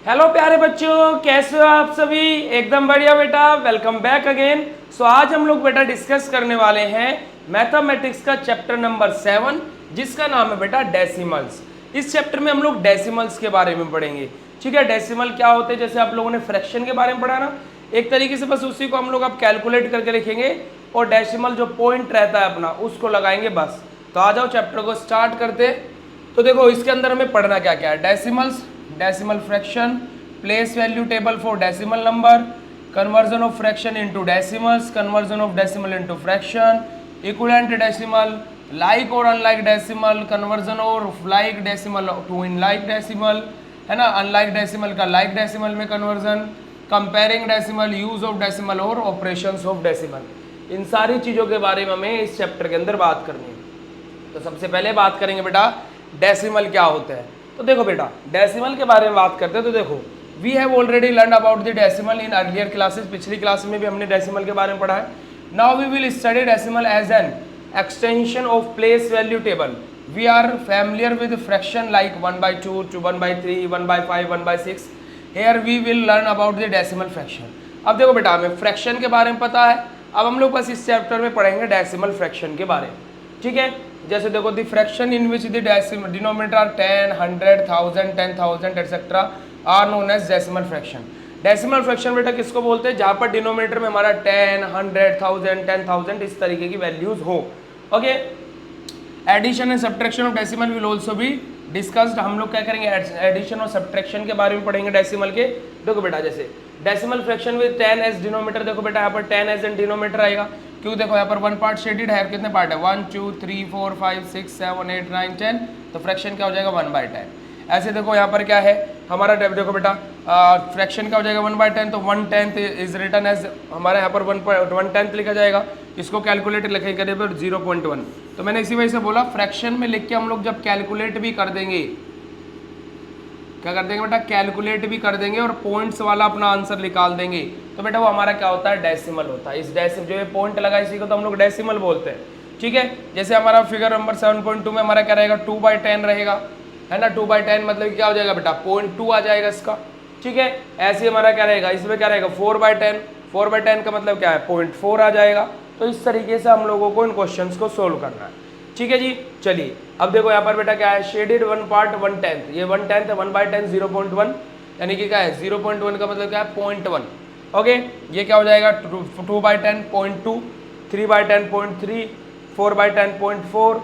Hello प्यारे बच्चों, कैसे हो आप सभी। एकदम बढ़िया बेटा, वेलकम बैक अगेन। सो आज हम लोग बेटा डिस्कस करने वाले हैं मैथमेटिक्स का चैप्टर नंबर 7, जिसका नाम है बेटा डेसिमल्स। इस चैप्टर में हम लोग डेसिमल्स के बारे में पढ़ेंगे। ठीक है, डेसिमल क्या होते हैं, जैसे आप लोगों ने फ्रैक्शन के बारे में पढ़ा ना, एक तरीके से बस उसी को हम लोग अब कैलकुलेट करके लिखेंगे और डेसिमल जो पॉइंट रहता है अपना उसको लगाएंगे बस। तो आ जाओ चैप्टर को स्टार्ट करते। तो देखो इसके अंदर हमें पढ़ना क्या क्या है। Decimals, decimal fraction, place value table for decimal number, conversion of fraction into decimals, conversion of decimal into fraction, equivalent decimal, like और unlike decimal, conversion of like decimal to unlike decimal, है ना, unlike decimal का like decimal में conversion, comparing decimal, use of decimal और operations of decimal. इन सारी चीज़ों के बारे में हमें इस चैप्टर के अंदर बात करनी है। तो सबसे पहले बात करेंगे बेटा डेसिमल क्या होता है। तो देखो बेटा डेसिमल के बारे में बात करते हैं। तो देखो we have already learn about the decimal in earlier classes. पिछली क्लास में भी हमने डेसिमल के बारे में पढ़ा है। Now we will study decimal as an extension of place value table. We are familiar with fraction like 1/2, 1/3, 1/5, 1/6। Here we will learn about the decimal fraction. अब देखो बेटा हमें फ्रैक्शन के बारे में पता है, अब हम लोग बस इस चैप्टर में पढ़ेंगे डेसिमल फ्रैक्शन के बारे में। ठीक है, जैसे देखो the fraction in which the decimal denominator are 10, 100, 1000, 10,000 etcetera are known as decimal fraction. Decimal fraction बेटा किसको बोलते हैं, जहां पर डिनोमिनेटर में हमारा 10, 100, 1000, 10,000 इस तरीके की वैल्यूज हो। Okay, addition and subtraction of decimal will also be discussed. हम लोग क्या करेंगे, एडिशन और सब्ट्रैक्शन के बारे में पढ़ेंगे डेसिमल के। देखो बेटा जैसे decimal fraction with 10 as denominator, देखो बेटा यहाँ पर 10 एज एन डिनोमिनेटर आएगा। क्यों, देखो यहाँ पर वन पार्ट शेडेड है, कितने पार्ट है, 1 2 3 4 5 6 7 8 9 10, तो फ्रैक्शन क्या हो जाएगा 1/10। ऐसे देखो यहाँ पर क्या है हमारा, देखो बेटा फ्रैक्शन क्या हो जाएगा 1/10, तो 1/10 इज रिटन एज हमारा यहाँ पर 1/10 लिखा जाएगा। इसको कैलकुलेट लिखेंगे 0.1। तो मैंने इसी वजह से बोला फ्रैक्शन में लिख के हम लोग जब कैलकुलेट भी कर देंगे, क्या कर देंगे बेटा, कैलकुलेट भी कर देंगे और पॉइंट्स वाला अपना आंसर निकाल देंगे, तो बेटा वो हमारा क्या होता है, डेसिमल होता है। इस डेसिमल जो ये पॉइंट लगा इसी को तो हम लोग डेसिमल बोलते हैं। ठीक है, जैसे हमारा फिगर नंबर 7.2 में हमारा क्या रहेगा, 2/10 रहेगा, है ना। 2/10 मतलब क्या हो जाएगा बेटा, 0.2 आ जाएगा इसका। ठीक है, ऐसे हमारा क्या रहेगा, इसमें क्या रहेगा 4/10, 4/10 का मतलब क्या है 0.4 आ जाएगा। तो इस तरीके से हम लोगों को इन क्वेश्चंस को सोल्व करना है। ठीक है जी, चलिए अब देखो यहाँ पर बेटा क्या है, शेडेड वन पार्ट 1/10, ये 1/10 है, 1/10 0.1, यानी कि क्या है 0.1 का मतलब क्या है 0.1। ओके, ये क्या हो जाएगा 2/10 0.2, 3/10 0.3, 4/10 0.4,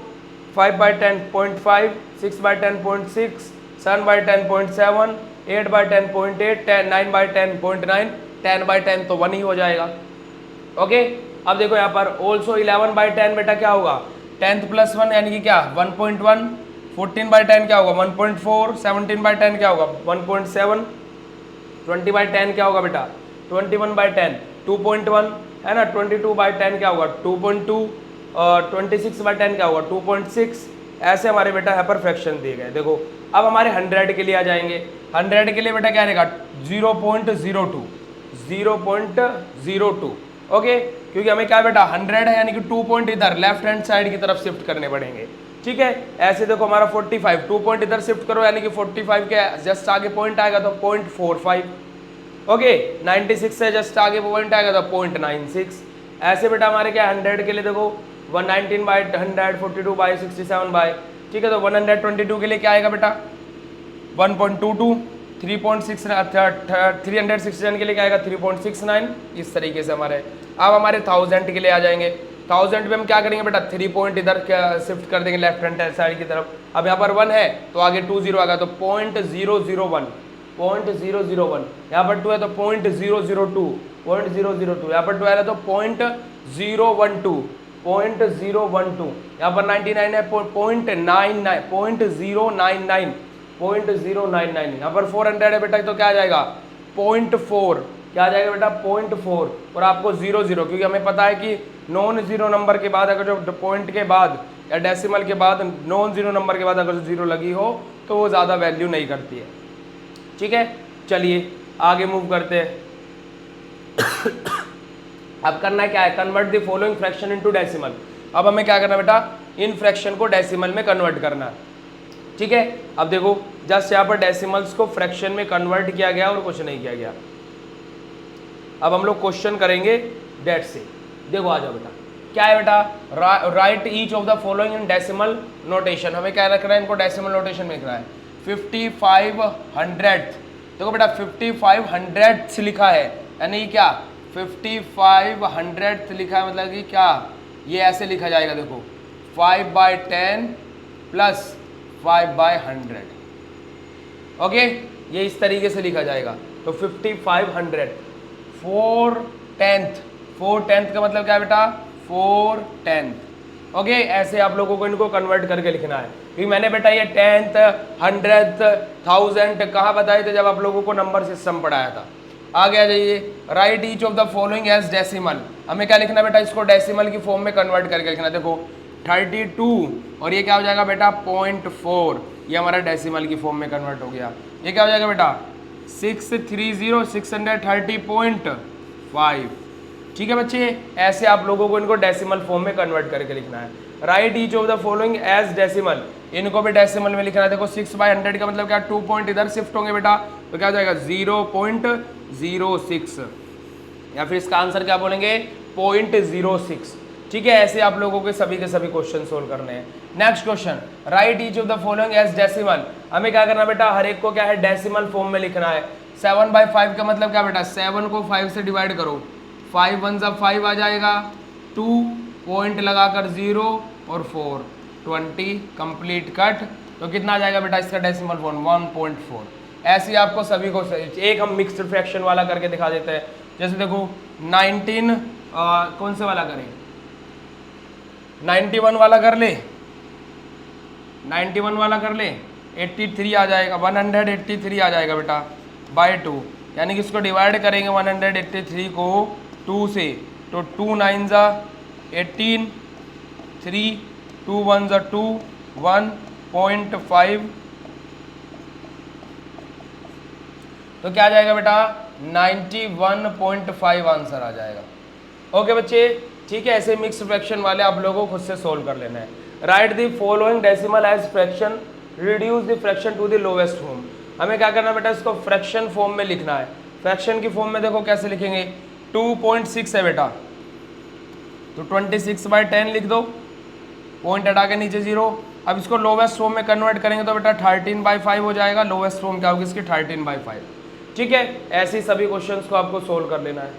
5/10 0.5, 6/10 0.6, 7/10 0.7, 8/10 0.8, 9/10 0.9, 10/10 तो 1 ही हो जाएगा। ओके, अब देखो यहाँ पर ऑल्सो 11/10 बेटा क्या होगा 10th + 1 यानी कि क्या 1.1, 14/10 क्या होगा 1.4, 17/10 क्या होगा 1.7, 20/10 क्या होगा बेटा 21/10 2.1, है ना। 22/10 क्या होगा 2.2, 26/10 क्या होगा 2.6। ऐसे हमारे बेटा यहाँ पर फ्रैक्शन दिए गए। देखो अब हमारे 100 के लिए आ जाएंगे। 100 के लिए बेटा क्या रहेगा 0.02, 0.02। ओके, क्योंकि हमें क्या बेटा 100 है यानी कि 2 पॉइंट इधर लेफ्ट हैंड साइड की तरफ शिफ्ट करने पड़ेंगे। ठीक है, ऐसे देखो हमारा 45, 2 पॉइंट इधर शिफ्ट करो यानी कि 45 के जस्ट आगे पॉइंट आएगा तो 0.45। ओके, 96 से जस्ट आगे पॉइंट आएगा तो 0.96। ऐसे बेटा हमारे क्या 100 के लिए देखो 119/100, 42/67, ठीक है। तो 122 के लिए क्या आएगा बेटा 1.22, 367 के लिए क्या आएगा 3.69। इस तरीके से हमारे अब हमारे 1000 के लिए आ जाएंगे। 1000 में हम क्या करेंगे बेटा 3 पॉइंट इधर शिफ्ट कर देंगे लेफ्ट हैंड साइड की तरफ। अब यहाँ पर 1 है तो आगे 20 आएगा तो 0.001, 0.001। यहाँ पर 2 है तो 0.002, 0.002। यहाँ पर 12 है तो 0.012, 0.012। यहाँ पर 99 है 0.99, 0.099, 0.099। यहाँ पर 400 है बेटा तो क्या आ जाएगा 0.4, क्या आ जाएगा बेटा 0.4। और आपको 00, क्योंकि हमें पता है कि नॉन जीरो नंबर के बाद अगर जो पॉइंट के बाद या डेसिमल के बाद नॉन जीरो नंबर के बाद अगर जीरो लगी हो तो वो ज़्यादा वैल्यू नहीं करती है। ठीक है, चलिए आगे मूव करते हैं। अब करना क्या है, convert the following fraction into decimal. अब हमें क्या करना बेटा इन फ्रैक्शन को डेसिमल में कन्वर्ट करना है। ठीक है। अब देखो जस्ट यहाँ पर डेसिमल्स को फ्रैक्शन में कन्वर्ट किया गया और कुछ नहीं किया गया। अब हम लोग क्वेश्चन करेंगे डेट से। देखो आ जाओ बेटा, क्या है बेटा, right each of the following in decimal notation. हमें क्या रखना है, इनको डेसिमल नोटेशन में लिखना है। 5500, देखो बेटा 5500 लिखा है, यानी क्या 5500 लिखा है, मतलब कि क्या ये ऐसे लिखा जाएगा, देखो 5/10 प्लस 5/100, ओके, ये इस तरीके से लिखा जाएगा। तो 5500 4/10 का मतलब क्या है बेटा, 4/10, ओके। ऐसे आप लोगों को इनको कन्वर्ट करके लिखना है, क्योंकि मैंने बेटा ये 10th 100th 1000 कहाँ बताए थे, जब आप लोगों को नंबर सिस्टम पढ़ाया था। आगे आ जाइए, write each of the following as decimal. हमें क्या लिखना है बेटा, इसको डेसिमल की फॉर्म में कन्वर्ट करके लिखना है। देखो 32 और ये क्या हो जाएगा बेटा 0.4, ये हमारा डेसिमल की फॉर्म में कन्वर्ट हो गया। ये क्या हो जाएगा बेटा 630 ठीक है बच्चे। ऐसे आप लोगों को इनको डेसिमल फॉर्म में कन्वर्ट करके लिखना है। Write each of the following as decimal, इनको भी डेसिमल में लिखना है। देखो 6/100 का मतलब क्या, 2 पॉइंट इधर शिफ्ट होंगे बेटा, तो क्या हो जाएगा 0.06, या फिर इसका आंसर क्या बोलेंगे 0.06, ठीक है। ऐसे आप लोगों के सभी क्वेश्चन सोल्व करने हैं। Next question, write each of the following as decimal. हमें क्या करना बेटा, हर एक को क्या है डेसिमल फॉर्म में लिखना है। 7/5 का मतलब क्या बेटा, 7 को 5 से डिवाइड करो, 5 1 5 आ जाएगा, 2 पॉइंट लगाकर 0 और 4 20 कंप्लीट कट, तो कितना आ जाएगा बेटा इसका डेसिमल फॉर्म 1.4। ऐसे आपको सभी को एक हम मिक्स्ड फ्रैक्शन वाला करके दिखा देते हैं। जैसे देखो 19 कौन से वाला करें, 91 वाला कर ले, 91 वाला कर ले, 83 आ जाएगा, 183 आ जाएगा बेटा बाय 2, यानी कि इसको डिवाइड करेंगे 183 को 2 से, तो 2 9 18, 3 2 1 2, 1.5, तो क्या आ जाएगा बेटा 91.5 आंसर आ जाएगा। ओके बच्चे, ठीक है। ऐसे मिक्स फ्रैक्शन वाले आप लोगों को खुद से सोल्व कर लेना है। Write the following decimal as fraction, reduce the fraction to the lowest form. हमें क्या करना बेटा, इसको फ्रैक्शन फॉर्म में लिखना है। फ्रैक्शन की फॉर्म में देखो कैसे लिखेंगे, 2.6 है बेटा, तो 26/10 लिख दो, पॉइंट हटा के नीचे 0। अब इसको लोवेस्ट फॉर्म में कन्वर्ट करेंगे तो बेटा 13/5 हो जाएगा। लोवेस्ट फॉर्म क्या होगी इसकी 13/5, ठीक है। ऐसे सभी क्वेश्चंस को आपको सोल्व कर लेना है।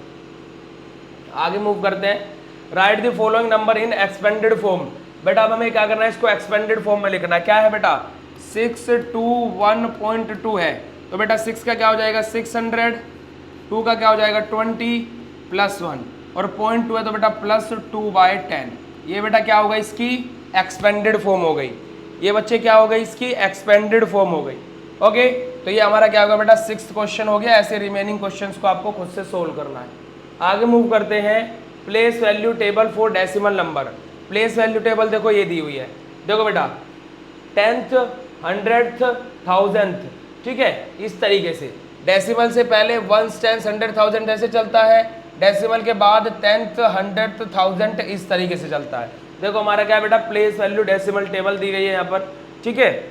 आगे मूव करते हैं। Right the following number in expanded form. बेटा अब हमें क्या करना है, इसको एक्सपेंडेड फॉर्म में लिखना है। क्या है बेटा 621.2 है, तो बेटा 6 का क्या हो जाएगा 600, 2 का क्या हो जाएगा 20 प्लस 1 और 0.2 है, तो बेटा +2/10। ये बेटा क्या होगा, इसकी एक्सपेंडेड फॉर्म हो गई। ये बच्चे क्या हो गई, इसकी एक्सपेंडेड फॉर्म हो गई। ओके, तो ये हमारा क्या होगा बेटा 6th क्वेश्चन हो गया। ऐसे रिमेनिंग क्वेश्चंस को आपको खुद से सोल्व करना है। आगे मूव करते हैं। Place value table for decimal number. Place value table देखो ये दी हुई है, देखो बेटा 10th 100th 1000th, ठीक है। इस तरीके से डेसिमल से पहले 1s 10s 100 1000 ऐसे चलता है, डेसिमल के बाद 10th 100th 1000 इस तरीके से चलता है। देखो हमारा क्या बेटा प्लेस वैल्यू डेसिमल टेबल दी गई है यहाँ पर, ठीक है।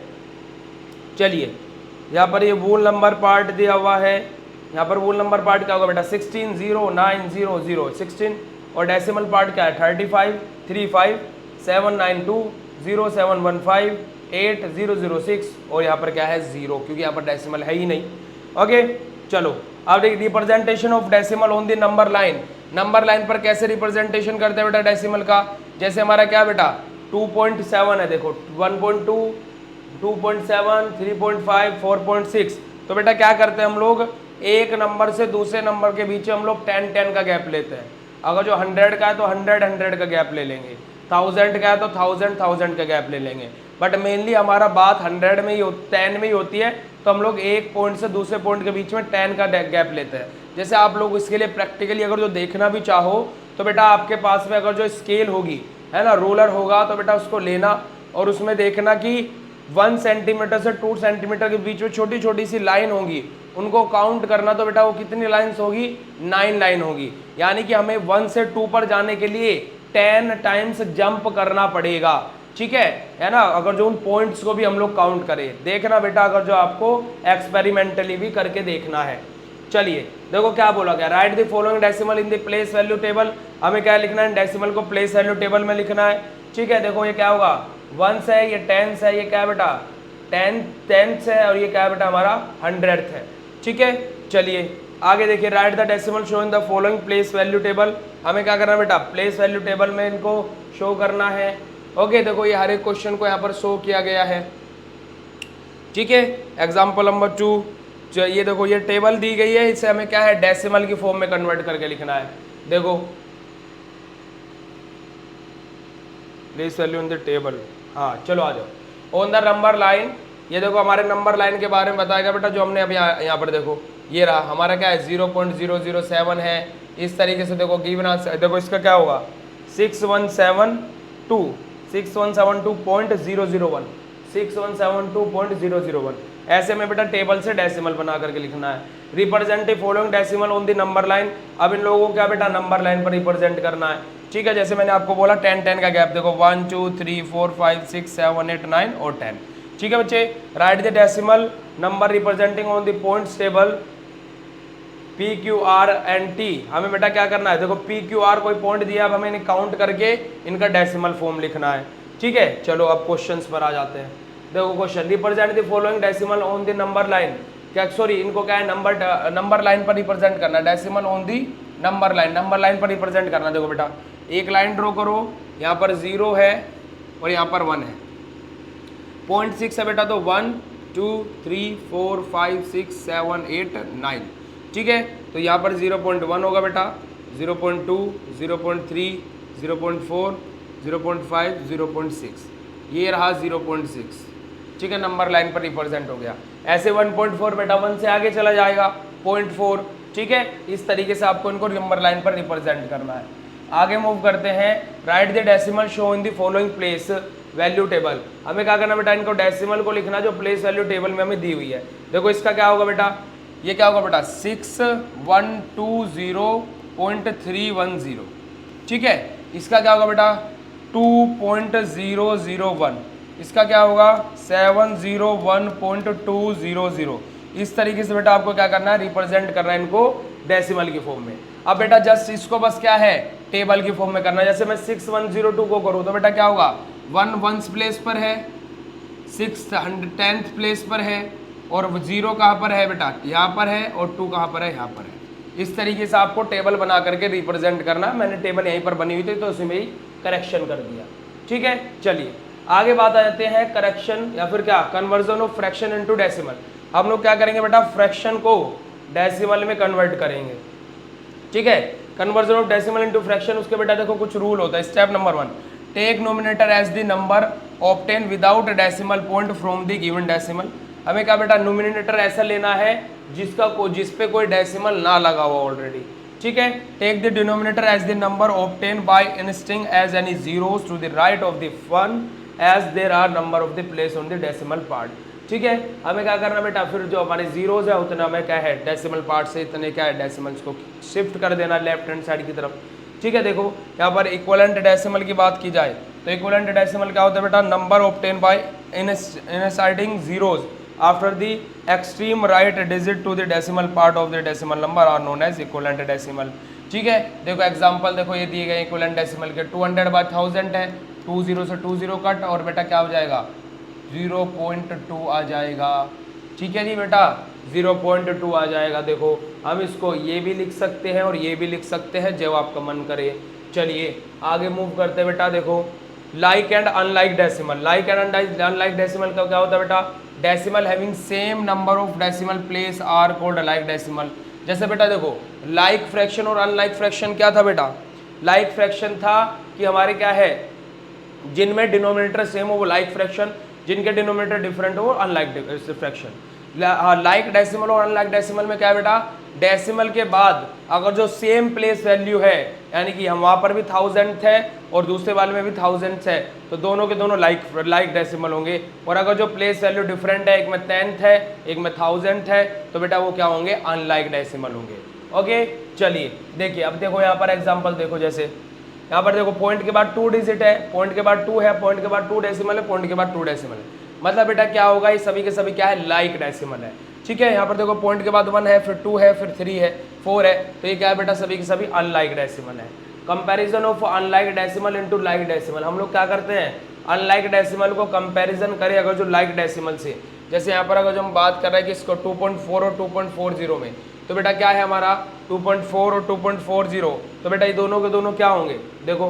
चलिए यहाँ पर ये वूल नंबर पार्ट दिया हुआ है। यहाँ पर वूल नंबर पार्ट क्या होगा बेटा 16 0 9 0 0 16, और डेसिमल पार्ट क्या है 35 35 7 9 2 0 7 1 5 8 0 0 6, और यहाँ पर क्या है 0, क्योंकि यहाँ पर डेसिमल है ही नहीं। ओके चलो अब देखिए representation of decimal on the number line. Number line पर कैसे रिप्रेजेंटेशन करते हैं बेटा डेसिमल का, जैसे हमारा क्या बेटा 2.7 है, देखो 1.2 2.7 3.5 4.6, तो बेटा क्या करते हैं हम लोग एक नंबर से दूसरे नंबर के बीच हम लोग 10 का गैप लेते हैं। अगर जो 100 का है तो 100 का गैप ले लेंगे, 1000 का है तो 1000 का गैप ले लेंगे। बट मेनली हमारा बात 100 में ही 10 में ही होती है, तो हम लोग एक पॉइंट से दूसरे पॉइंट के बीच में 10 का गैप लेते हैं। जैसे आप लोग इसके लिए प्रैक्टिकली अगर जो देखना भी चाहो तो बेटा आपके पास में अगर जो स्केल होगी है ना, रोलर होगा, तो बेटा उसको लेना और उसमें देखना कि 1 सेंटीमीटर से 2 सेंटीमीटर के बीच में छोटी छोटी सी लाइन होगी, उनको काउंट करना, तो बेटा वो कितनी लाइन्स होगी 9 लाइन होगी। यानी कि हमें 1 से 2 पर जाने के लिए 10 टाइम्स जंप करना पड़ेगा। ठीक है ना। अगर जो उन पॉइंट्स को भी हम लोग काउंट करें, देखना बेटा, अगर जो आपको एक्सपेरिमेंटली भी करके देखना है। चलिए देखो क्या बोला गया, right the following decimal in the place value table. हमें क्या लिखना है, डेसिमल को प्लेस वैल्यू टेबल में लिखना है। ठीक है, देखो ये क्या होगा, वंस है, ये टेंस है, ये क्या है बेटा, टेंथ है, और ये क्या है बेटा हमारा 100th है। ठीक है, चलिए आगे देखिए, right the decimal show in the following place value table. हमें क्या करना है बेटा, प्लेस वैल्यू टेबल में इनको शो करना है। ओके, देखो ये हर एक क्वेश्चन को यहाँ पर शो किया गया है। ठीक है, एग्जाम्पल नंबर 2, ये देखो ये टेबल दी गई है, इसे हमें क्या है, डेसिमल की फॉर्म में कन्वर्ट करके लिखना है। देखो place value in the table, हाँ चलो आ जाओ। ऑन द नंबर लाइन, ये देखो हमारे नंबर लाइन के बारे में बताएगा बेटा, जो हमने अभी यहाँ पर देखो ये रहा हमारा क्या है, 0.007 है। इस तरीके से देखो गिवन आंसर, देखो इसका क्या होगा, 6172.001, 6172.001। ऐसे में बेटा टेबल से डेसिमल बना करके लिखना है। Represent following decimal on the number line. अब इन लोगों को क्या बेटा, नंबर लाइन पर रिप्रेजेंट करना है। ठीक है, जैसे मैंने आपको बोला 10 का गैप, देखो 1 2 3 4 5 6 7 8 9 और 10। ठीक है बच्चे, right the decimal number representing on the points table P Q R and T. हमें बेटा क्या करना है, देखो पी क्यू आर कोई पॉइंट दिया, अब हमें इन्हें काउंट करके इनका डेसिमल फॉर्म लिखना है। ठीक है, चलो अब क्वेश्चंस पर आ जाते हैं। देखो question, represent the following decimal on the number line. क्या, सॉरी, इनको क्या है, नंबर लाइन पर रिप्रेजेंट करना है, decimal on the number line पर रिप्रेजेंट करना। देखो बेटा एक लाइन ड्रॉ करो, यहाँ पर 0 है और यहाँ पर 1 है, 0.6 है बेटा, तो 1 2 3 4 5 6 7 8 9। ठीक है, तो यहाँ पर 0.1 होगा बेटा, 0.2 0.3 0.4 0.5 0.6, ये रहा 0.6। ठीक है, नंबर लाइन पर रिप्रेजेंट हो गया। ऐसे 1.4 बेटा 1 से आगे चला जाएगा, 0.4। ठीक है, इस तरीके से आपको इनको नंबर लाइन पर रिप्रेजेंट करना है। आगे मूव करते हैं, right the decimal show in the following place value table. हमें क्या करना बेटा, इनको डेसिमल को लिखना जो प्लेस वैल्यू टेबल में हमें दी हुई है। देखो इसका क्या होगा बेटा, ये क्या होगा बेटा, 6120.310। ठीक है, इसका क्या होगा बेटा, 2.001, इसका क्या होगा 701.200। इस तरीके से बेटा आपको क्या करना है, रिप्रेजेंट करना है इनको डेसिमल की फॉर्म में। अब बेटा जस्ट इसको बस क्या है, टेबल की फॉर्म में करना है। जैसे मैं 6102 को करूँ तो बेटा क्या होगा, 1 वंस प्लेस पर है, 6 10th प्लेस पर है, और 0 कहाँ पर है बेटा, यहाँ पर है, और 2 कहाँ पर है, यहाँ पर है। इस तरीके से आपको टेबल बना करके रिप्रेजेंट करना। मैंने टेबल यहीं पर बनी हुई थी तो उसी में ही करेक्शन कर दिया। ठीक है, चलिए आगे बात आ जाते हैं करेक्शन या फिर क्या, conversion of fraction into decimal. हम लोग क्या करेंगे बेटा, फ्रैक्शन को डेसिमल में कन्वर्ट करेंगे। ठीक है, conversion of decimal into fraction, उसके बेटा देखो कुछ रूल होता है। Step number 1, take nominator as the number obtain without decimal point from the given decimal. हमें क्या बेटा, नोमिनेटर ऐसा लेना है जिस पे कोई डेसिमल ना लगा हुआ ऑलरेडी। ठीक है, take the denominator as the number obtain by inserting as any zeros to the right of the one as there are number of the place on the decimal part. ठीक है, हमें क्या करना बेटा, फिर जो हमारे जीरोज है उतना हमें क्या है, डेसिमल पार्ट से इतने क्या है डेसिमल्स को शिफ्ट कर देना लेफ्ट हैंड साइड की तरफ। ठीक है, देखो यहाँ पर इक्वलेंट डेसिमल की बात की जाए तो इक्वलेंट डेसिमल क्या होता है बेटा, number obtain by inserting zeros after the extreme right digit to the decimal part of the decimal number are known as equivalent decimal. ठीक है, देखो एग्जांपल देखो ये दिए गए इक्वलेंट डेसिमल के, 200/1000 है, 20 से 20 कट, और बेटा क्या हो जाएगा, 0.2 आ जाएगा। ठीक है जी बेटा, 0.2 आ जाएगा। देखो हम इसको ये भी लिख सकते हैं और ये भी लिख सकते हैं, जो आपका मन करे। चलिए आगे मूव करते हैं बेटा, देखो like and unlike decimal. Like and unlike decimal का क्या होता है बेटा, decimal having same number of decimal place are called like decimal. जैसे बेटा देखो लाइक फ्रैक्शन और अनलाइक फ्रैक्शन क्या था बेटा, लाइक फ्रैक्शन था कि हमारे क्या है, जिनमें डिनोमिनेटर सेम हो वो लाइक फ्रैक्शन, जिनके डिनोमिनेटर डिफरेंट हो वो अनलाइक फ्रैक्शन। लाइक डेसिमल और अनलाइक डेसिमल में क्या है बेटा, डेसिमल के बाद अगर जो सेम प्लेस वैल्यू है, यानी कि हम वहाँ पर भी 1000 थे और दूसरे वाले में भी 1000 है, तो दोनों के दोनों लाइक डेसिमल होंगे। और अगर जो प्लेस वैल्यू डिफरेंट है, एक में 10th है एक में 1000 है, तो बेटा वो क्या होंगे, अनलाइक डेसिमल होंगे। ओके, चलिए देखिए अब देखो यहाँ पर एग्जाम्पल देखो, जैसे यहाँ पर देखो पॉइंट के बाद 2 डिजिट है, पॉइंट के बाद 2 है, पॉइंट के बाद 2 डेसिमल है, पॉइंट के बाद 2 डेसिमल है, मतलब बेटा क्या होगा, ये सभी के सभी क्या है, लाइक डेसिमल है। ठीक है, यहाँ पर देखो पॉइंट के बाद 1 है, फिर 2 है, फिर 3 है, 4 है, तो ये क्या है बेटा, सभी के सभी अनलाइक डेसिमल है। Comparison of unlike decimal into like decimal, हम लोग क्या करते हैं, अनलाइक डेसिमल को कंपैरिजन करें अगर जो लाइक डेसिमल से, जैसे यहाँ पर अगर जो हम बात कर रहे हैं कि इसको 2.4 और 2.40 में, तो बेटा क्या है हमारा 2.4 और 2.40, तो बेटा ये दोनों के दोनों क्या होंगे, देखो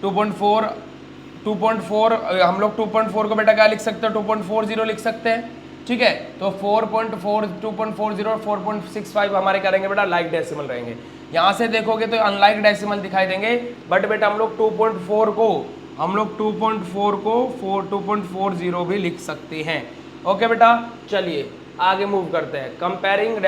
2.4 हम लोग 2.4 को बेटा क्या लिख सकते हैं, 2.40 लिख सकते हैं। ठीक है, तो 4.4 2.40 और 4.65 हमारे क्या रहेंगे बेटा, लाइक डेसिमल रहेंगे। यहाँ से देखोगे तो अनलाइक डेसिमल दिखाई देंगे, बट बेटा हम लोग 2.4 को 2.40 भी लिख सकते हैं। ओके बेटा, चलिए आगे मूव करते हैं। कंपेयरिंग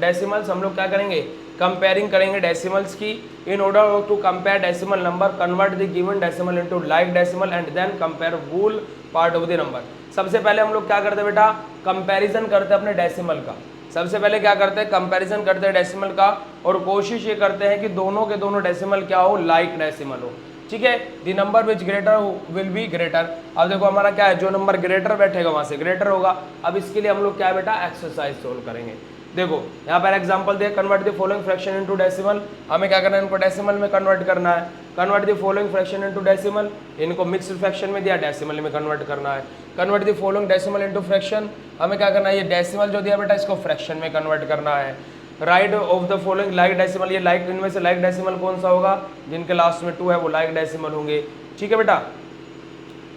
डेसिमल्स, हम लोग क्या करेंगे, कंपेयरिंग करेंगे डेसिमल्स की। In order to compare decimal number, convert the given decimal into like decimal and then compare whole part of the number. सबसे पहले हम लोग क्या करते हैं बेटा, कंपैरिजन करते हैं अपने डेसिमल का। सबसे पहले क्या करते हैं, कंपैरिजन करते हैं डेसिमल का, और कोशिश ये करते हैं कि दोनों के दोनों डेसिमल क्या हो, लाइक डेसिमल हो। ठीक है, the number which greater will be greater. अब देखो हमारा क्या है, जो नंबर ग्रेटर बैठेगा वहां से ग्रेटर होगा। अब इसके लिए हम लोग क्या है बेटा, एक्सरसाइज सोल्व करेंगे। देखो यहाँ पर एग्जांपल दिया, convert the following fraction into decimal. हमें क्या करना है, इनको डेसिमल में कन्वर्ट करना है। Convert the following fraction into decimal, इनको मिक्स्ड फ्रैक्शन में दिया, डेसिमल में कन्वर्ट करना है। Convert the following decimal into fraction, हमें क्या करना है, ये डेसिमल जो दिया बेटा इसको फ्रैक्शन में कन्वर्ट करना है। Right of the following like decimal, ये लाइक, इनमें से लाइक डेसिमल कौन सा होगा, जिनके लास्ट में 2 है वो लाइक डेसिमल होंगे। ठीक है बेटा,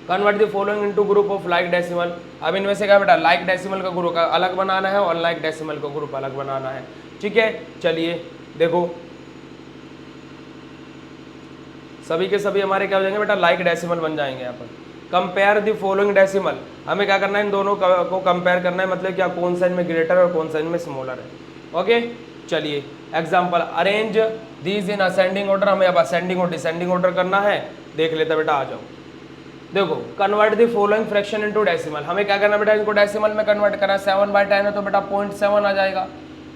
convert the following into group of like decimal. अब इनमें से क्या बेटा, लाइक डेसिमल का ग्रुप अलग बनाना है और अनलाइक डेसिमल का ग्रुप अलग बनाना है। ठीक है, चलिए देखो सभी के सभी हमारे क्या हो जाएंगे बेटा, लाइक डेसिमल बन जाएंगे। यहाँ पर कंपेयर द फॉलोइंग डेसिमल, हमें क्या करना है, इन दोनों को कंपेयर करना है, मतलब क्या, कौन सा इनमें ग्रेटर और कौन सा इनमें स्मॉलर है। ओके, चलिए example, arrange these in ascending order, हमें अब असेंडिंग और डिसेंडिंग ऑर्डर करना है। देख लेते बेटा, आ जाओ। देखो convert the following fraction into decimal, हमें क्या करना बेटा, इनको डेसिमल में कन्वर्ट करना है। 7/10 है तो बेटा 0.7 आ जाएगा,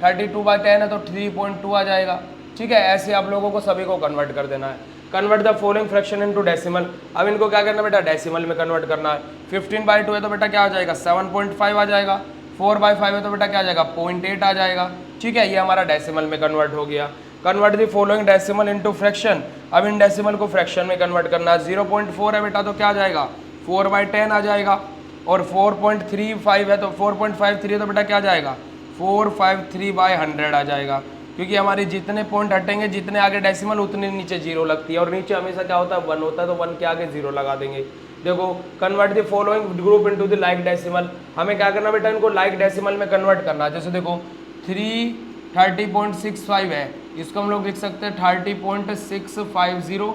32/10 है तो 3.2 आ जाएगा। ठीक है, ऐसे आप लोगों को सभी को कन्वर्ट कर देना है। Convert the following fraction into decimal, अब इनको क्या करना बेटा, डेसिमल में कन्वर्ट करना है। 15/2 है तो बेटा क्या आ जाएगा, 7.5 आ जाएगा। 4/5 है तो बेटा क्या आ जाएगा, 0.8 आ जाएगा। ठीक है, ये हमारा डेसिमल में कन्वर्ट हो गया। Convert the following decimal into fraction, अब इन डेसिमल को फ्रैक्शन में कन्वर्ट करना है। 0.4 है बेटा तो क्या आ जाएगा, 4/10 आ जाएगा। और 4.35 है तो 4.53 है तो बेटा क्या आ जाएगा, 453/100 आ जाएगा। क्योंकि हमारे जितने पॉइंट हटेंगे, जितने आगे डेसिमल उतने नीचे जीरो लगती है, और नीचे हमेशा क्या होता है, 1 होता है, तो 1 के आगे जीरो लगा देंगे। देखो convert the following group into the like decimal, हमें क्या करना बेटा, इनको लाइक डेसिमल में कन्वर्ट करना है। जैसे देखो 30.65 है, इसको हम लोग लिख सकते हैं 30.650,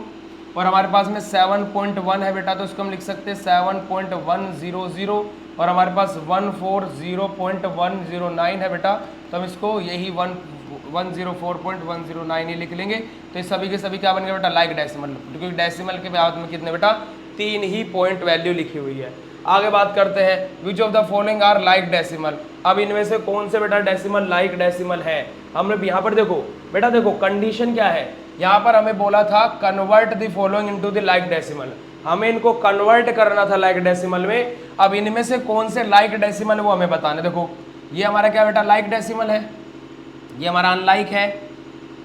और हमारे पास में 7.1 है बेटा तो इसको हम लिख सकते हैं 7.100, और हमारे पास 140.109 है बेटा, तो हम इसको यही 104.109 ही लिख लेंगे। तो इस सभी के सभी क्या बन गया बेटा, लाइक डेसिमल, क्योंकि डेसिमल के बाद में कितने बेटा, 3 ही पॉइंट वैल्यू लिखी हुई है। आगे बात करते हैं, which of the following are like decimal, अब इनमें से कौन से बेटा डेसिमल लाइक डेसिमल है। हमने यहाँ पर देखो बेटा, देखो कंडीशन क्या है, यहाँ पर हमें बोला था convert the following into the like decimal, हमें इनको कन्वर्ट करना था लाइक डेसिमल में। अब इनमें से कौन से लाइक डेसिमल वो हमें बताने। देखो ये हमारा क्या बेटा, लाइक डेसिमल है, ये हमारा अनलाइक है,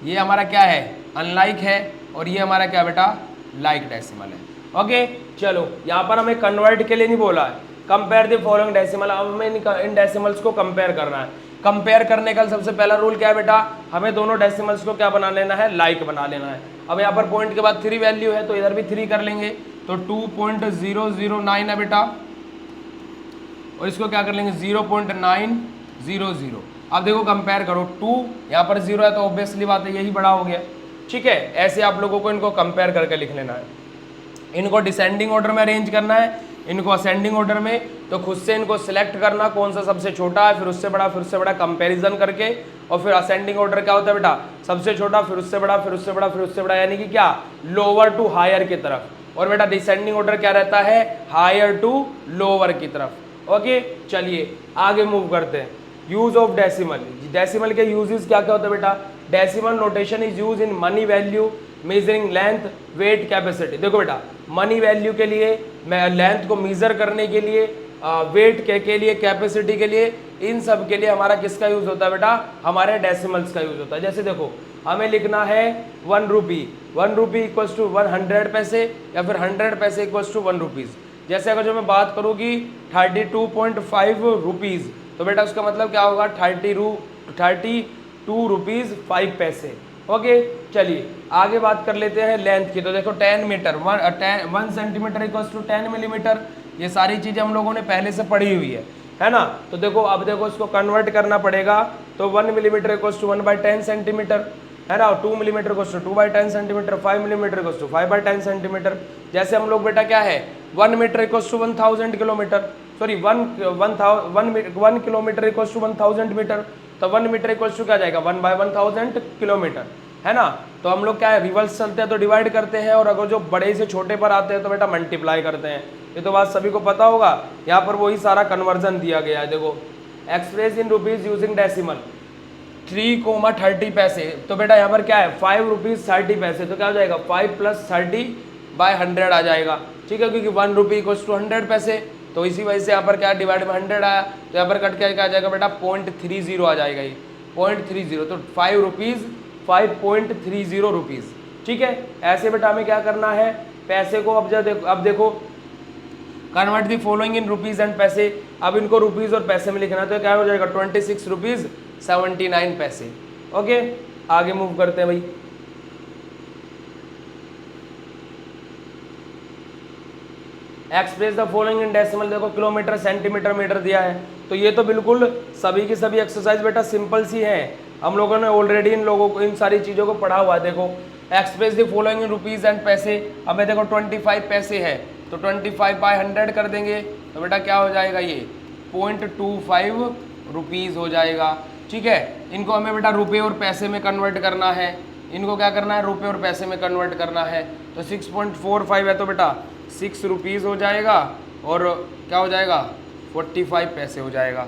ये हमारा क्या है, अनलाइक है, और ये हमारा क्या बेटा, लाइक डेसिमल है। ओके, चलो यहाँ पर हमें कन्वर्ट के लिए नहीं बोला है, कंपेयर द फॉलोइंग डेसिमल, अब हमें इन डेसिमल्स को कंपेयर करना है। कंपेयर करने का सबसे पहला रूल क्या है बेटा, हमें दोनों डेसिमल्स को क्या बना लेना है, लाइक बना लेना है। अब यहाँ पर पॉइंट के बाद 3 वैल्यू है तो इधर भी 3 कर लेंगे, तो 2.009 है बेटा, और इसको क्या कर लेंगे 0.900। अब देखो कंपेयर करो, 2 यहाँ पर 0 है तो ऑब्वियसली बात है यही बड़ा हो गया। ठीक है, ऐसे आप लोगों को इनको कंपेयर करके लिख लेना है। इनको डिसेंडिंग ऑर्डर में अरेंज करना है, इनको असेंडिंग ऑर्डर में, तो खुद से इनको सिलेक्ट करना कौन सा सबसे छोटा है, फिर उससे बड़ा, फिर उससे बड़ा, कंपैरिजन करके। और फिर असेंडिंग ऑर्डर क्या होता है बेटा, सबसे छोटा, फिर उससे बड़ा, फिर उससे बड़ा, फिर उससे बड़ा, यानी कि क्या, लोअर टू हायर की तरफ। और बेटा डिसेंडिंग ऑर्डर क्या रहता है, हायर टू लोअर की तरफ। ओके, चलिए आगे मूव करते हैं। यूज ऑफ डेसिमल, डेसिमल के यूजेस क्या क्या होते हैं बेटा, decimal notation is use in money value measuring length wait capacity. देखो बेटा मनी वैल्यू के लिए, लेंथ को मेजर करने के लिए, वेट के लिए, कैपेसिटी के लिए, इन सब के लिए हमारा किसका यूज होता है बेटा, हमारे डेसिमल्स का यूज होता है। जैसे देखो हमें लिखना है 1 रुपी, 1 रुपी इक्वल्स टू 100 पैसे, या फिर 100 पैसे इक्वल्स टू 1 रुपीज़। जैसे अगर जो मैं बात करूँ कि 32.5 रुपीज़, तो बेटा उसका मतलब क्या होगा 32 रुपीज़ 5 पैसे। ओके चलिए आगे बात कर लेते हैं लेंथ की। तो देखो 10 metre, 1 centimetre equals to 10 millimetre, ये सारी चीज़ें हम लोगों ने पहले से पढ़ी हुई है ना। तो देखो अब देखो इसको कन्वर्ट करना पड़ेगा, तो 1 मिलीमीटर इक्वल्स टू 1/10 सेंटीमीटर, है ना। 2 millimetre equals to 2/10 centimetre, 5 millimetre equals to 5/10 centimetre. जैसे हम लोग बेटा क्या है 1 metre equals to 1000 kilometre, sorry 1 kilometre equals to 1000 metre, तो 1 मीटर इक्वल्स टू क्या जाएगा 1/1000 किलोमीटर, है ना। तो हम लोग क्या है रिवर्स चलते हैं तो डिवाइड करते हैं, और अगर जो बड़े से छोटे पर आते हैं तो बेटा मल्टीप्लाई करते हैं। ये तो बात सभी को पता होगा। यहाँ पर वही सारा कन्वर्जन दिया गया है। देखो express in rupees using decimal 3,30 पैसे, तो बेटा यहाँ पर क्या है 5 रुपीज़ 30 पैसे, तो क्या हो जाएगा 5 + 30/100 आ जाएगा, ठीक है, क्योंकि 1 रुपी इक्वल्स टू 100 पैसे, तो इसी वजह से यहाँ पर क्या डिवाइड में 100 आया, तो यहाँ पर कट के क्या आ जाएगा बेटा 0.30 आ जाएगा, ये 0.30, तो 5 रुपीज़ 5.30 रुपीज़, ठीक है। ऐसे बेटा हमें क्या करना है पैसे को, अब देखो convert the following in rupees and पैसे, अब इनको रुपीज़ और पैसे में लिखना, तो क्या हो जाएगा 26 रुपीज़ 79 पैसे। ओके आगे मूव करते हैं भाई। Express the following in decimal, देखो किलोमीटर सेंटीमीटर मीटर दिया है, तो ये तो बिल्कुल सभी की सभी एक्सरसाइज बेटा सिंपल सी है, हम लोगों ने ऑलरेडी इन लोगों को इन सारी चीज़ों को पढ़ा हुआ है। देखो express the following in rupees and पैसे, हमें देखो 25 पैसे है, तो 25/100 कर देंगे, तो बेटा क्या हो जाएगा ये 0.25 रुपीज़ हो जाएगा, ठीक है। इनको हमें बेटा रुपए और पैसे में कन्वर्ट करना है, इनको क्या करना है रुपए और पैसे में कन्वर्ट करना है, तो 6.45 है, तो बेटा 6 रुपीज़ हो जाएगा, और क्या हो जाएगा 45 पैसे हो जाएगा,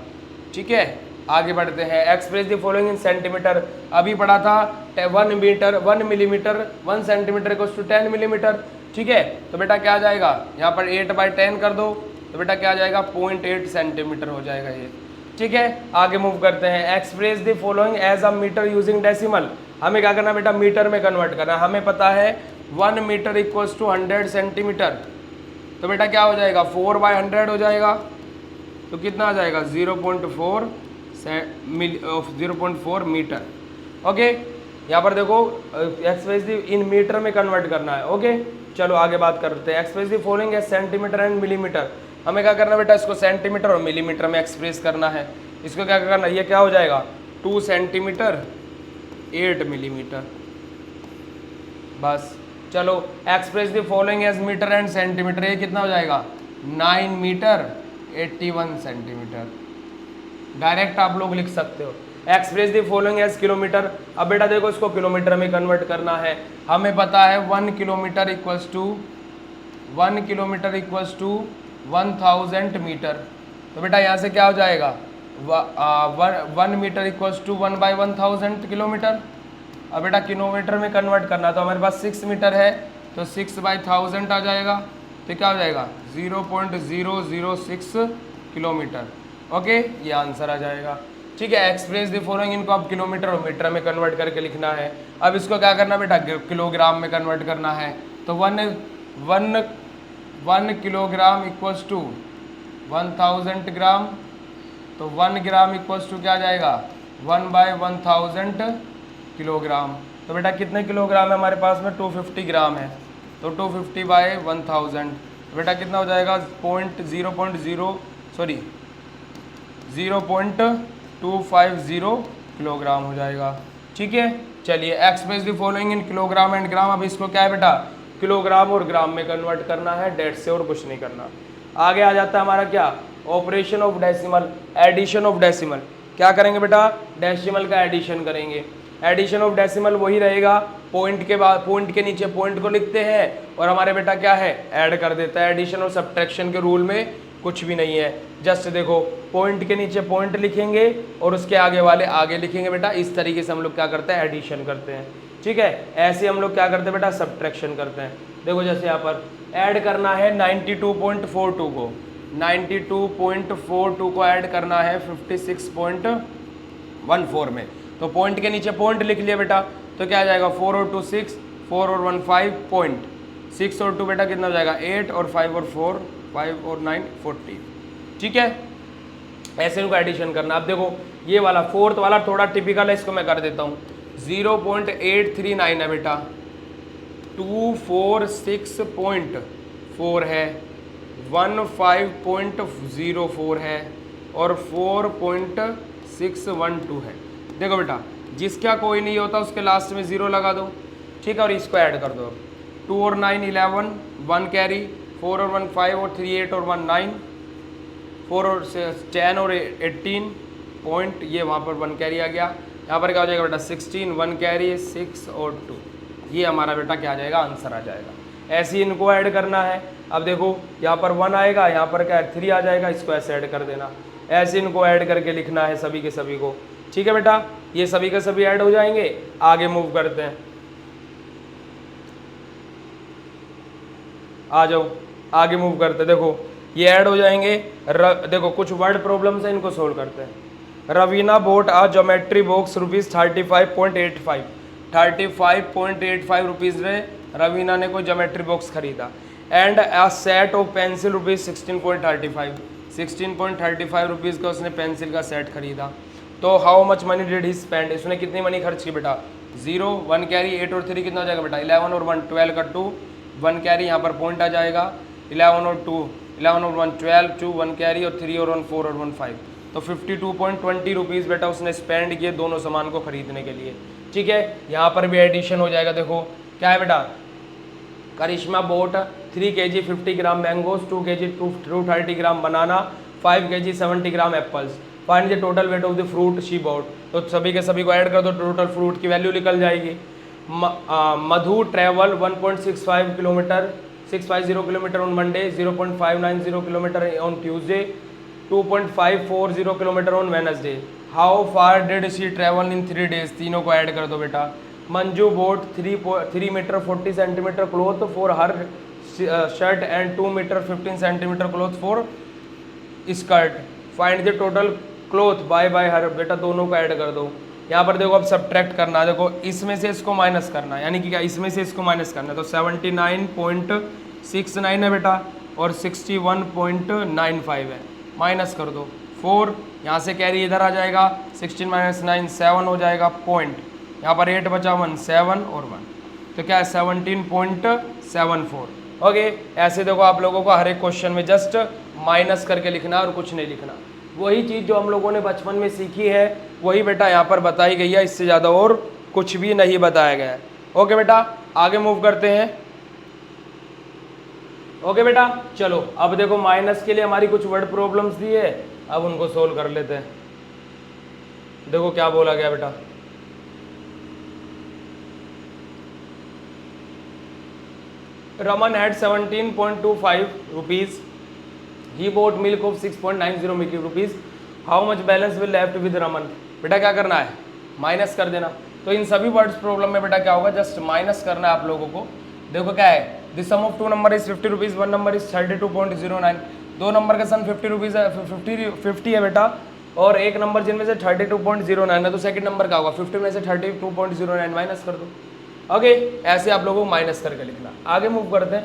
ठीक है। आगे बढ़ते हैं। Express the following in centimetre, अभी पढ़ा था 1 metre 1 millimetre 1 centimetre equals to 10 millimetre, ठीक है। तो बेटा क्या आ जाएगा यहाँ पर 8/10 कर दो, तो बेटा क्या आ जाएगा 0.8 सेंटीमीटर हो जाएगा ये, ठीक है। आगे मूव करते हैं। Express the following as a metre using decimal, हमें क्या करना बेटा मीटर में कन्वर्ट करना है। हमें पता है 1 मीटर इक्वल्स टू 100 सेंटीमीटर, तो बेटा क्या हो जाएगा 4/100 हो जाएगा, तो कितना आ जाएगा 0.4 मीटर। ओके यहाँ पर देखो एक्सप्रेस इन मीटर में कन्वर्ट करना है। ओके चलो आगे बात करते हैं। एक्सप्रेस दी फॉलोइंग है सेंटीमीटर एंड मिलीमीटर, हमें क्या करना बेटा इसको सेंटीमीटर और मिलीमीटर में एक्सप्रेस करना है। इसको क्या करना, ये क्या हो जाएगा 2 सेंटीमीटर 8 मिलीमीटर, बस। चलो express the following as metre and centimetre, ये कितना हो जाएगा 9 मीटर 81 सेंटीमीटर, डायरेक्ट आप लोग लिख सकते हो। Express the following as kilometre, अब बेटा देखो इसको किलोमीटर में कन्वर्ट करना है। हमें पता है 1 किलोमीटर इक्वल्स टू 1000 मीटर, तो बेटा यहाँ से क्या हो जाएगा 1 मीटर इक्वल्स टू 1/1000 किलोमीटर। अब बेटा किलोमीटर में कन्वर्ट करना, तो हमारे पास 6 मीटर है, तो 6/1000 आ जाएगा, तो क्या हो जाएगा 0.006 किलोमीटर। ओके ये आंसर आ जाएगा, ठीक है। एक्सप्रेस द फॉलोइंग, इनको अब किलोमीटर और मीटर में कन्वर्ट करके लिखना है। अब इसको क्या करना बेटा किलोग्राम में कन्वर्ट करना है, तो 1 किलोग्राम इक्वल्स टू 1000 ग्राम, तो 1 ग्राम इक्वल्स टू क्या आ जाएगा 1/1000 किलोग्राम। तो बेटा कितने किलोग्राम है हमारे पास में 250 ग्राम है, तो 250/1000, तो बेटा कितना हो जाएगा 0.250 किलोग्राम हो जाएगा, ठीक है। चलिए express the following in kilogram and gram, अब इसको क्या है बेटा किलोग्राम और ग्राम में कन्वर्ट करना है, डेट से और कुछ नहीं करना। आगे आ जाता है हमारा क्या operation of decimal, addition of decimal. क्या करेंगे बेटा डेसिमल का एडिशन करेंगे। एडिशन ऑफ डेसिमल वही रहेगा, पॉइंट के बाद पॉइंट के नीचे पॉइंट को लिखते हैं और हमारे बेटा क्या है ऐड कर देता है। एडिशन और सब्ट्रैक्शन के रूल में कुछ भी नहीं है। जस्ट देखो पॉइंट के नीचे पॉइंट लिखेंगे और उसके आगे वाले आगे लिखेंगे बेटा। इस तरीके से हम लोग क्या करते हैं, एडिशन करते हैं। ठीक है, ऐसे हम लोग क्या करते हैं बेटा, सब्ट्रैक्शन करते हैं। देखो जैसे यहाँ पर ऐड करना है 92.42 को, 92.42 को ऐड करना है 56.14 में, तो पॉइंट के नीचे पॉइंट लिख लिया बेटा, तो क्या आ जाएगा 4 और 2 6, 4 और 1 5 पॉइंट, 6 और 2 बेटा कितना हो जाएगा 8 और 5 और 4 5 और 9 40। ठीक है, ऐसे इनको एडिशन करना। अब देखो ये वाला फोर्थ वाला थोड़ा टिपिकल है, इसको मैं कर देता हूँ। 0.839 है बेटा, 246.4 है, 15.04 है और 4.612 है। देखो बेटा जिसका कोई नहीं होता उसके लास्ट में 0 लगा दो। ठीक है, और इसको ऐड कर दो। 2 और 9 11, 1 कैरी, 4 और 1 5 और 3 8 और 1 9, 4 और 10 और 18 पॉइंट, ये वहाँ पर 1 कैरी आ गया। यहाँ पर क्या हो जाएगा बेटा 16, 1 कैरी 6 और 2, ये हमारा बेटा क्या आ जाएगा, आंसर आ जाएगा। ऐसे ही इनको ऐड करना है। अब देखो यहाँ पर 1 आएगा, यहाँ पर क्या 3 आ जाएगा, इसको ऐसे ऐड कर देना। ऐसे इनको ऐड करके लिखना है सभी के सभी को। ठीक है बेटा, ये सभी के सभी ऐड हो जाएंगे। आगे मूव करते हैं, आ जाओ आगे मूव करते। देखो ये ऐड हो जाएंगे। देखो कुछ वर्ड प्रॉब्लम्स है, इनको सोल्व करते हैं। रवीना बोट आ ज्योमेट्री बॉक्स ₹35.85, 35.85 रुपीज़ में रवीना ने कोई ज्योमेट्री बॉक्स खरीदा। And a set of pencil ₹16.35, 16.35 rupees का उसने पेंसिल का सेट खरीदा। तो how much money did he spend, इसने कितनी मनी खर्च की बेटा, 0, 1 कैरी, 8 और 3 कितना हो जाएगा बेटा 11 और 1 12 का 2, 1 कैरी यहाँ पर पॉइंट आ जाएगा, 11 और 2 11 और 1 12, 2 1 कैरी और 3 और 1 4 और 1 5, तो 52.20 रुपीज़ बेटा उसने स्पेंड किए दोनों सामान को खरीदने के लिए। ठीक है, यहाँ पर भी एडिशन हो जाएगा। देखो क्या है बेटा, Karishma bought 3 kg 50 gram mangoes, 2 kg 230 gram banana, 5 kg 70 gram apples, find the total weight of the fruit she bought. तो सभी के सभी को ऐड कर दो, टोटल फ्रूट की वैल्यू निकल जाएगी। Madhu travel 1.65 kilometre 650 kilometre on Monday, 0.590 kilometre on Tuesday, 2.540 kilometre on Wednesday. How far did she travel in 3 days, तीनों को ऐड कर दो बेटा। Manju bought 3 metre 40 centimetre cloth for her shirt and 2 metre 15 centimetre cloth for skirt, find the total cloth by her, बेटा दोनों को add कर दो। यहाँ पर देखो अब सब्ट्रैक्ट करना है। देखो इसमें से इसको माइनस करना है, यानी कि क्या इसमें से इसको माइनस करना है, तो 79.69 है बेटा और 61.95 है, माइनस कर दो 4, यहाँ से कैरी इधर आ जाएगा, 16 - 9 7 हो जाएगा पॉइंट, यहाँ पर 8 बचा 1 7 और 1, तो क्या है 17.74। ओके, ऐसे देखो आप लोगों को हर एक क्वेश्चन में जस्ट माइनस करके लिखना और कुछ नहीं लिखना। वही चीज़ जो हम लोगों ने बचपन में सीखी है वही बेटा यहाँ पर बताई गई है, इससे ज़्यादा और कुछ भी नहीं बताया गया है। ओके बेटा, आगे मूव करते हैं। ओके बेटा, चलो अब देखो माइनस के लिए हमारी कुछ वर्ड प्रॉब्लम्स दी है, अब उनको सोल्व कर लेते हैं। देखो क्या बोला गया बेटा, Raman had 17.25 rupees, he bought milk of 6.90 rupees, how much balance will left with Raman. बेटा क्या करना है, माइनस कर देना। तो इन सभी वर्ड्स प्रॉब्लम में बेटा क्या होगा, जस्ट माइनस करना है आप लोगों को। देखो क्या है, the sum of 2 number is 50 rupees, 1 number is 32.09, 2 number का सम 50 रुपीज़ है, 50 है बेटा, और एक नंबर जिनमें से 32.09 है, तो सेकंड नंबर का होगा 50 में से 32.09 माइनस कर दो। ओके, ऐसे आप लोगों को माइनस करके लिखना। आगे मूव करते हैं।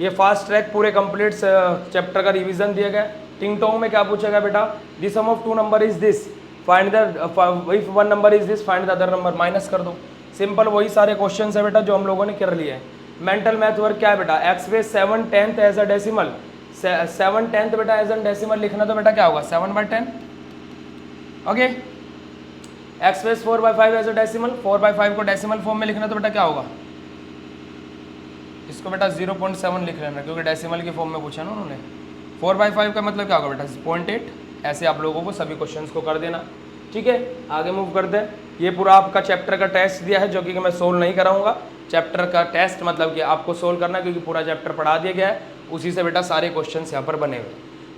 ये फास्ट ट्रैक पूरे कंप्लीट चैप्टर का रिवीजन दिया गया। टिंग टोंग में क्या पूछा गया बेटा, the sum of 2 number is this, find the if 1 number is this find the other number, minus कर दो। सिंपल वही सारे क्वेश्चन है बेटा जो हम लोगों ने कर लिए हैं। मेंटल मैथ वर्क क्या है बेटा, एक्स वे 7/10 एज अ डेसिमल, 7/10 बेटा एज अ डेसिमल लिखना, तो बेटा क्या होगा 7/10। Okay, express 4/5 as a decimal, 4/5 को डेसिमल फॉर्म में लिखना, तो बेटा क्या होगा, इसको बेटा 0.7 लिख लेना, क्योंकि डेसिमल की फॉर्म में पूछा ना उन्होंने। 4/5 का मतलब क्या होगा बेटा 0.8। ऐसे आप लोगों को सभी क्वेश्चंस को कर देना। ठीक है, आगे मूव करते हैं। ये पूरा आपका चैप्टर का टेस्ट दिया है, जो कि मैं सोल्व नहीं कराऊंगा। चैप्टर का टेस्ट मतलब कि आपको सोल्व करना, क्योंकि पूरा चैप्टर पढ़ा दिया गया है, उसी से बेटा सारे क्वेश्चन यहाँ पर बने हुए।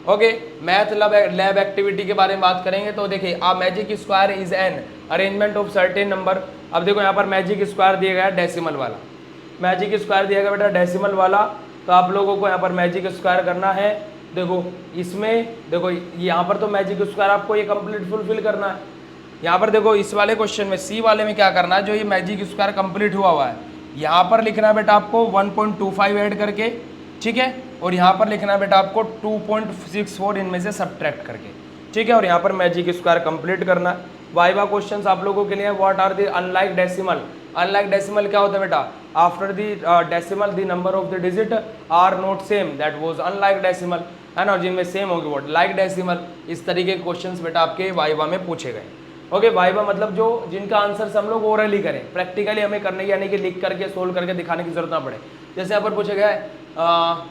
ओके, मैथ लैब एक्टिविटी के बारे में बात करेंगे तो देखिए a magic square is an arrangement of certain number. अब देखो यहाँ पर मैजिक स्क्वायर दिया गया है डेसिमल वाला, मैजिक स्क्वायर दिया गया बेटा डेसिमल वाला, तो आप लोगों को यहाँ पर मैजिक स्क्वायर करना है। देखो इसमें देखो यहाँ पर तो मैजिक स्क्वायर आपको ये कंप्लीट फुलफिल करना है। यहाँ पर देखो इस वाले क्वेश्चन में सी वाले में क्या करना है, जो ये मैजिक स्क्वायर कंप्लीट हुआ है यहाँ पर लिखना है बेटा आपको 1.25 ऐड करके, ठीक है, और यहाँ पर लिखना है बेटा आपको 2.64 इनमें से सब्ट्रैक्ट करके, ठीक है, और यहाँ पर मैजिक स्क्वायर कंप्लीट करना है। वाइवा क्वेश्चंस आप लोगों के लिए what are the unlike decimal. Unlike decimal क्या होता है बेटा, after the decimal the number of the digit are not same, that was unlike decimal, है ना, और जिनमें सेम होगी व्हाट लाइक डेसिमल। इस तरीके के क्वेश्चंस बेटा आपके वाइवा में पूछे गए। ओके, वाइवा मतलब जो जिनका आंसर हम लोग ओरली करें, प्रैक्टिकली हमें करने यानी कि लिख करके सोल्व करके दिखाने की जरूरत ना पड़े। जैसे यहाँ पर पूछे गया है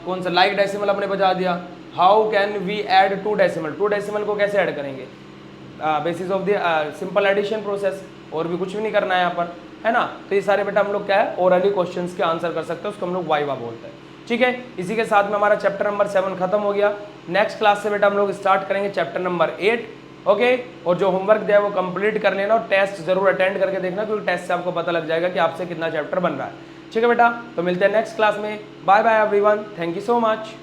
कौन सा लाइक डेसिमल अपने बता दिया, how can we add two decimal, two decimal को कैसे ऐड करेंगे, basis of the simple addition process, और भी कुछ भी नहीं करना है यहाँ पर, है ना। तो ये सारे बेटा हम लोग क्या है ओरली क्वेश्चंस के आंसर कर सकते हैं, उसको हम लोग वाइवा बोलते हैं, ठीक है। इसी के साथ में हमारा चैप्टर नंबर 7 खत्म हो गया। नेक्स्ट क्लास से बेटा हम लोग स्टार्ट करेंगे चैप्टर नंबर 8, ओके। और जो होमवर्क दिया है वो कंप्लीट कर लेना और टेस्ट जरूर अटेंड करके देखना, क्योंकि टेस्ट से आपको पता लग जाएगा कि आपसे कितना चैप्टर बन रहा है, ठीक है बेटा। तो मिलते हैं नेक्स्ट क्लास में, bye bye everyone, thank you so much.